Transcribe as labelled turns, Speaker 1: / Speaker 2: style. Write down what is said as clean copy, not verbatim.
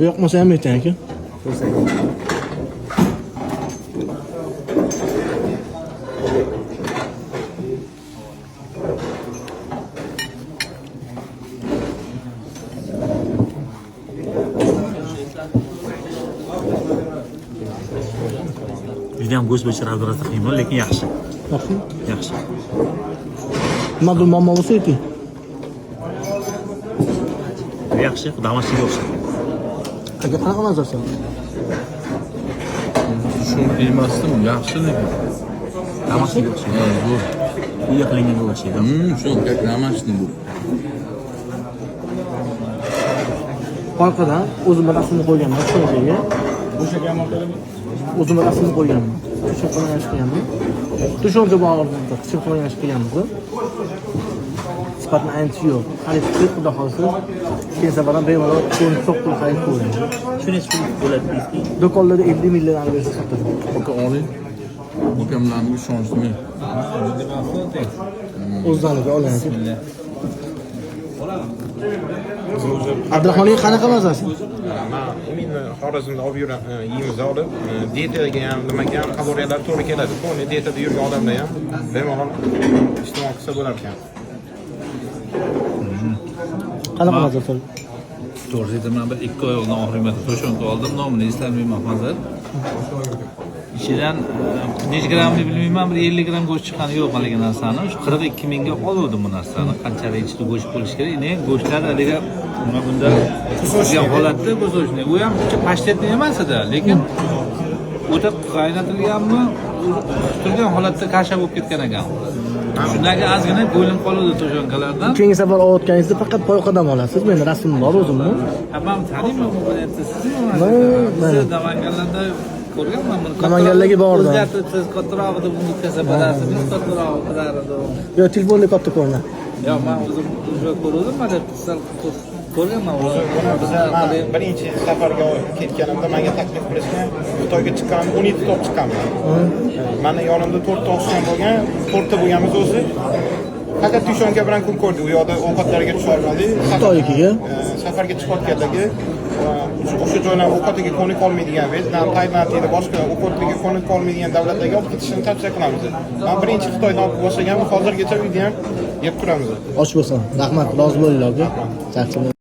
Speaker 1: Yo'qmasa ham ayting aka.
Speaker 2: Juda ham go'sht bo'yicha razborasi qiyin, lekin yaxshi.
Speaker 1: Yaxshi.
Speaker 2: Yaxshi.
Speaker 1: Nima bu muammo bo'lsa ayting.
Speaker 2: Yaxshi, domashniga o'xshaydi.
Speaker 1: Aka qanaqa mazasi?
Speaker 3: Shu emasdim, yaxshi lekin.
Speaker 2: Domashniga o'xshaydi. Bu uyga qilinganga o'xshaydi.
Speaker 3: Shu domashni bu.
Speaker 1: Orqadan o'zimga rasmni qo'yganman, shunga. O'zimga rasmni qo'yganman. Tushuntirib yashirganman. Tushuntirib bordim, tushuntirib yashirganmiz. Sifatni ancha yo'q. Xarid qilib xudo xolsa, keyin safardan bemalol ko'rib so'qib xarid qildim.
Speaker 2: Shuni hech pul bo'ladi deysiz.
Speaker 1: Do'konlarda 50 million bersa sotadi.
Speaker 3: Aka oling. Ukamlarning ishonchimi?
Speaker 1: O'zlariga oling. Abdurahmonning qanaqa mazasi?
Speaker 4: Men Xorazmda olib yeymiz olib, diyetaga ham, nimaga ham kaloriyalar to'g'ri keladi. To'g'ri dietada yurgan odamlar ham bemalol iste'mol qilsa bo'lar ekan.
Speaker 1: Qanaqa mazasi?
Speaker 3: To'g'ri aytaman, bir 2 oyoqdan og'rimaydi. To'shonka oldim, nomini eslamayman hozir. İçidan necha grammni bilmayman, bir 50 gram go'sht chiqqani yo'q haligi narsani. Shu 42 mingga oldim bu narsani. Qanchalik ichida go'sht bo'lishi kerak. Ne go'shtlar haligi nima bunda turgan holatda go'shtni. U ham pashtetni emas edi, lekin o'ta qaynatilganmi, turgan holatda kasha bo'lib ketgan ekan. Shundan ozgina bo'linib qoladi to'shonkalardan.
Speaker 1: Keyingi safar olayotganingizda faqat poyqadan olasiz. Meni rasmim bor o'zimni.
Speaker 3: Tamam, taniyman bu biletni sizmi? Siz Namanganlarda ko'rganman buni.
Speaker 1: Namanganlarga bordim.
Speaker 3: Siz kattarog'ida buni o'tkazib berasiz. Biz kattarog'i qilardi.
Speaker 1: Yo, telefonda katta ko'rina.
Speaker 3: Yo, men o'zim ko'rdim, mana sal ko'rganman.
Speaker 4: Birinchi safarga ketganimda menga taklif qilishgan, Xitoyga chiqqan 17 top chiqqanman. Meni yonimda 4 ta oshxona bo'lgan, 4 ta bo'lganmiz o'zi. Faqat tushonka bilan kun ko'rdik. U yoqda ovqatlarga tusha olmadik.
Speaker 1: Xitoyga
Speaker 4: safarga chiqayotgandagi o'sha joylar ovqatiga ko'nik olmaydigan Vyetnam, Tailandda boshqa ovqatga ko'nik olmaydigan davlatlarga olib ketishni tavsiya qilamiz. Men birinchi Xitoydan olib boshlaganman, hozirgacha uyda ham yeb turamiz.
Speaker 1: Och bo'lsin. Rahmat, rozi bo'linglar. Charchadim.